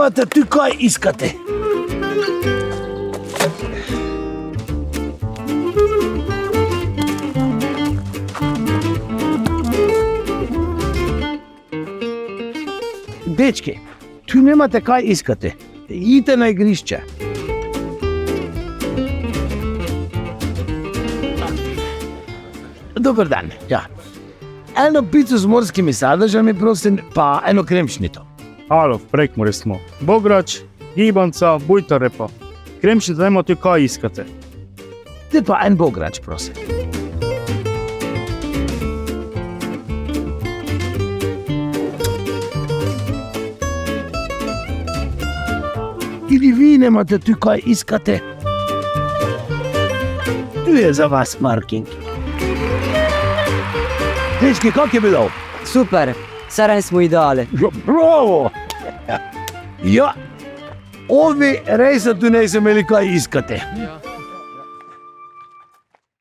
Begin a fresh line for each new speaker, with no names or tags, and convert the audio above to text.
nemate tu kaj iskati? Dečki, tu nemate kaj iskati. Idite na igrišče. Dober dan, ja. Eno pico z morskimi sadežami, prosim, pa eno kremšnito.
Halo, v Prekmurju smo. Bograč, gibanca, bujta repa. Kremšnito dajmo tu kaj iskate.
Te pa en bograč, prosim. Ili vi nemate tu kaj iskate? Tu je za vas parking. Dečki, kak je bilo?
Super, saraj smo ideale.
Bravo! Ja, ovi res tu niso imeli kaj iskati.
Ja.